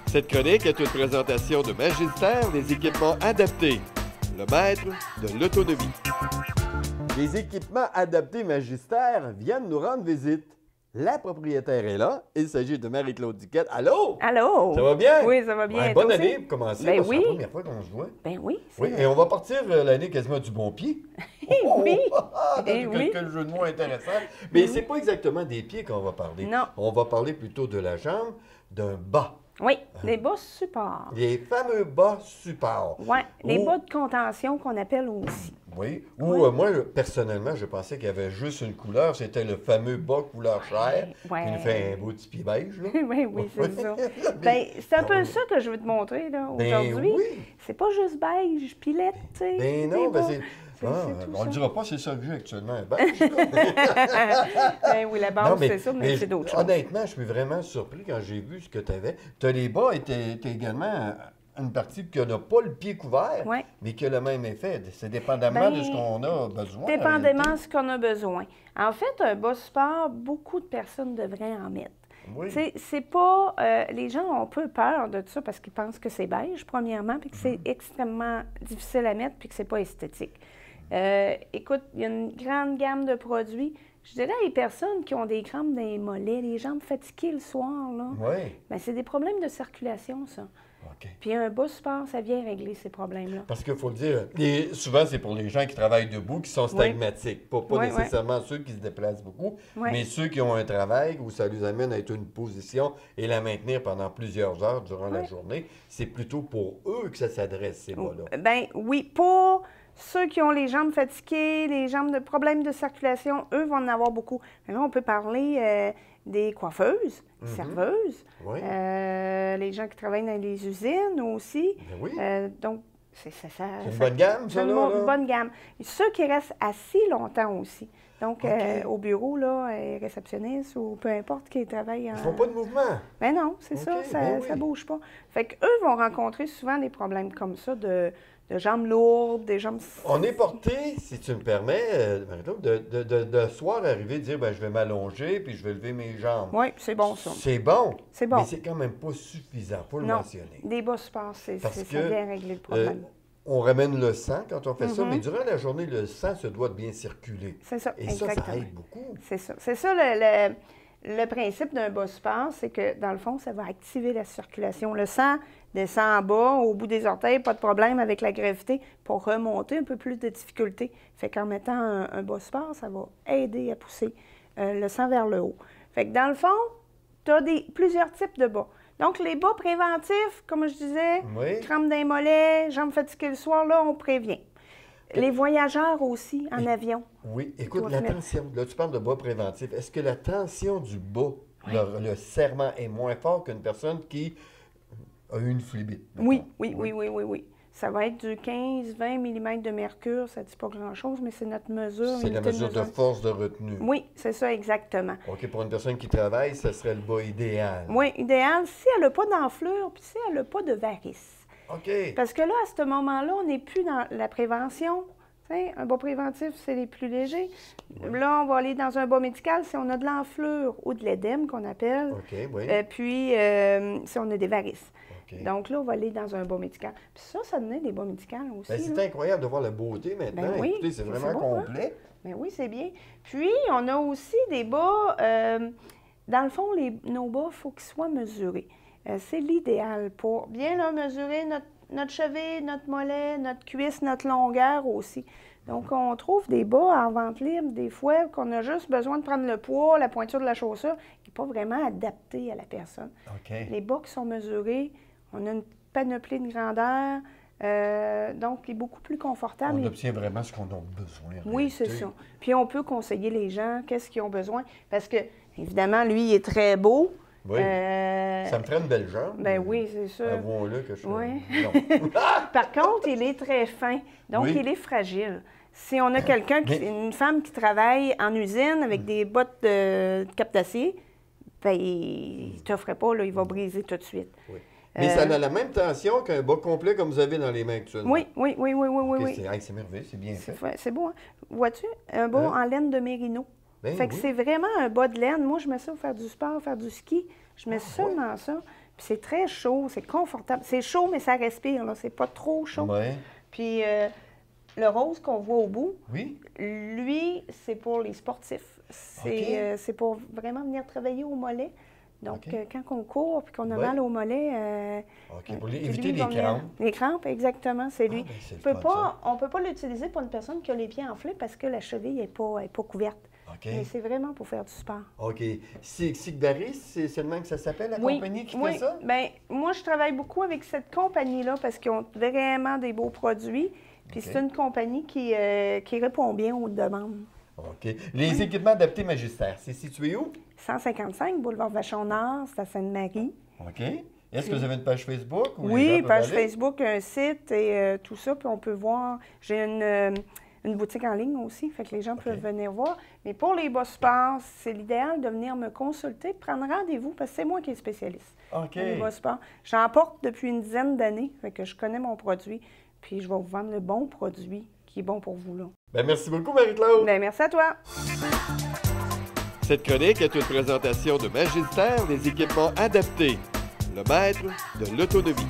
Cette chronique est une présentation de Magistère des équipements adaptés, le maître de l'autonomie. Les équipements adaptés Magistère viennent nous rendre visite. La propriétaire est là. Il s'agit de Marie-Claude Duquette. Allô? Allô? Ça va bien? Oui, ça va bien. Ouais, bonne année pour commencer. Ben C'est la première fois qu'on se voit. Ben oui, c'est Oui, vrai. et on va partir l'année quasiment du bon pied. Oui. Quel jeu de mots intéressant. Mais c'est pas exactement des pieds qu'on va parler. Non. On va parler plutôt de la jambe, d'un bas. Oui, les bas supports. Les fameux bas supports. Oui, les Ou- bas de contention qu'on appelle aussi. Oui. Ou moi, personnellement, je pensais qu'il y avait juste une couleur. C'était le fameux bas couleur chair Ouais. qui nous fait un beau petit pied beige. Là. Oui, c'est ça. Mais- Ben, c'est un Ah peu oui. ça que je veux te montrer là, Ben aujourd'hui. oui. C'est pas juste beige, pilette, tu sais. Ben des non, ben bas. c'est... C'est tout on ne ça. dira pas, c'est ça que j'ai actuellement, un beige. là. Ben oui, la base, c'est ça, mais c'est d'autres choses. Honnêtement, je suis vraiment surpris quand j'ai vu ce que tu avais. Tu as les bas et tu as également une partie qui n'a pas le pied couvert, Ouais. mais qui a le même effet. C'est dépendamment Ben, de ce qu'on a besoin. en Dépendamment de réalité. ce qu'on a besoin. En fait, un bas support, beaucoup de personnes devraient en mettre. Oui. Tu sais, c'est pas... les gens ont un peu peur de ça parce qu'ils pensent que c'est beige, premièrement, puis que c'est extrêmement difficile à mettre, puis que c'est pas esthétique. Écoute, il y a une grande gamme de produits. Je dirais les personnes qui ont des crampes dans les mollets, les jambes fatiguées le soir, là, Oui. ben, c'est des problèmes de circulation, ça. OK. Puis un bas support, ça vient régler ces problèmes-là. Parce qu'il faut le dire, souvent, c'est pour les gens qui travaillent debout, qui sont stagmatiques. Pas Oui, nécessairement ceux qui se déplacent beaucoup, Oui. mais ceux qui ont un travail où ça les amène à être une position et la maintenir pendant plusieurs heures durant la Oui. journée. C'est plutôt pour eux que ça s'adresse, ces bas-là. Ben oui, pour ceux qui ont les jambes fatiguées, les jambes de problèmes de circulation, eux vont en avoir beaucoup. Mais là, on peut parler des coiffeuses, des serveuses, Oui. les gens qui travaillent dans les usines aussi. Ben oui. Donc, c'est ça. C'est une bonne gamme, ça, C'est une là? bonne gamme. Et ceux qui restent assis longtemps aussi. Donc, OK. au bureau, là, réceptionniste ou peu importe qui travaille en... Ils font pas de mouvement. Ben non, c'est OK, ça, ben ça oui. bouge pas. Fait qu'eux vont rencontrer souvent des problèmes comme ça, de jambes lourdes, des jambes... On est porté, si tu me permets, Marie-Claude, de soir arriver et dire ben, je vais m'allonger puis je vais lever mes jambes. Oui, c'est bon ça. C'est bon. C'est bon. Mais c'est quand même pas suffisant, faut le Non, mentionner. des bas supports, Parce ça que, vient régler le problème. On ramène le sang quand on fait ça, Mhm. mais durant la journée, le sang se doit de bien circuler. C'est ça, Et exactement. ça aide beaucoup. C'est ça. C'est ça le principe d'un bas support, c'est que dans le fond, ça va activer la circulation. Le sang descend en bas, au bout des orteils, pas de problème avec la gravité, pour remonter un peu plus de difficulté. Fait qu'en mettant un bas support, ça va aider à pousser le sang vers le haut. Fait que dans le fond, tu as plusieurs types de bas. Donc, les bas préventifs, comme je disais, Oui. crampes d'un mollet, jambes fatiguées le soir, là, on prévient. Les voyageurs aussi, en avion. Oui, écoute, dois la se mettre- tension, là tu parles de bas préventif, est-ce que la tension du bas, le serrement est moins fort qu'une personne qui a eu une phlébite? Oui, mettons? oui. Ça va être du 15-20 mm de mercure. Ça ne dit pas grand-chose, mais c'est notre mesure. C'est la unité mesure de force de retenue. Oui, c'est ça, exactement. OK, pour une personne qui travaille, ce serait le bas idéal. Oui, idéal, si elle n'a pas d'enflure, puis si elle n'a pas de varices. OK. Parce que là, à ce moment-là, on n'est plus dans la prévention. Tu sais, un bas préventif, c'est les plus légers. Là, on va aller dans un bas médical si on a de l'enflure ou de l'édème, qu'on appelle. OK, oui. Puis, si on a des varices. OK. Donc là, on va aller dans un bas médical. Puis ça donnait des bas médicaux aussi. Ben, c'est là. incroyable de voir la beauté maintenant. Ben oui, Écoutez, c'est c'est vraiment beau, hein? complet. Ben oui, c'est bien. Puis, on a aussi des bas, dans le fond, nos bas, il faut qu'ils soient mesurés. C'est l'idéal pour bien là, mesurer notre cheville, notre mollet, notre cuisse, notre longueur aussi. Donc, on trouve des bas en vente libre, des fois, qu'on a juste besoin de prendre le poids, la pointure de la chaussure, qui n'est pas vraiment adapté à la personne. OK. Les bas qui sont mesurés, on a une panoplie de grandeur, donc il est beaucoup plus confortable. On obtient vraiment ce qu'on a besoin. en Oui, c'est réalité. ça. Puis on peut conseiller les gens, qu'est-ce qu'ils ont besoin. Parce que, évidemment, lui, il est très beau. Oui. Ça me ferait une belle jambe. Ben oui, c'est sûr. Avouons-le que je suis... Oui. Non. Par contre, il est très fin. Donc, Oui. il est fragile. Si on a quelqu'un, une femme qui travaille en usine avec des bottes de cap d'acier, ben, il ne t'offrait pas, là, il va briser tout de suite. Oui. Mais ça a la même tension qu'un bas complet comme vous avez dans les mains actuellement. Oui. Ok, Oui. c'est merveilleux, c'est bien fait. C'est beau, hein? Vois-tu? Un bas en laine de mérino. Ben Fait que oui. c'est vraiment un bas de laine. Moi, je mets ça pour faire du sport, faire du ski. Je mets seulement ça. Puis c'est très chaud, c'est confortable. C'est chaud, mais ça respire, là. C'est pas trop chaud. Oui. Puis le rose qu'on voit au bout, Oui. lui, c'est pour les sportifs. C'est pour vraiment venir travailler au mollet. Donc, quand on court et qu'on a mal au mollet... pour éviter les crampes. Les crampes, exactement, c'est lui. Ben, on ne peut pas l'utiliser pour une personne qui a les pieds enflés parce que la cheville n'est pas couverte. Mais c'est vraiment pour faire du sport. OK. Sigvaris, c'est seulement que ça s'appelle, la compagnie qui fait ça? Bien, moi, je travaille beaucoup avec cette compagnie-là parce qu'ils ont vraiment des beaux produits. Puis c'est une compagnie qui répond bien aux demandes. OK. Les équipements adaptés Magistère, c'est situé où? 155, boulevard Vachon-Nord, c'est à Sainte-Marie. OK. Est-ce que vous avez une page Facebook? Oui, page Facebook, un site et tout ça. Puis on peut voir. J'ai une boutique en ligne aussi, fait que les gens peuvent venir voir. Mais pour les bas sport, c'est l'idéal de venir me consulter, prendre rendez-vous, parce que c'est moi qui est spécialiste. OK. Les bas sport. J'en porte depuis une dizaine d'années, fait que je connais mon produit. Puis je vais vous vendre le bon produit qui est bon pour vous, là. Bien, merci beaucoup, Marie-Claude. Bien, merci à toi. Cette chronique est une présentation de Magistère des équipements adaptés, le maître de l'autonomie.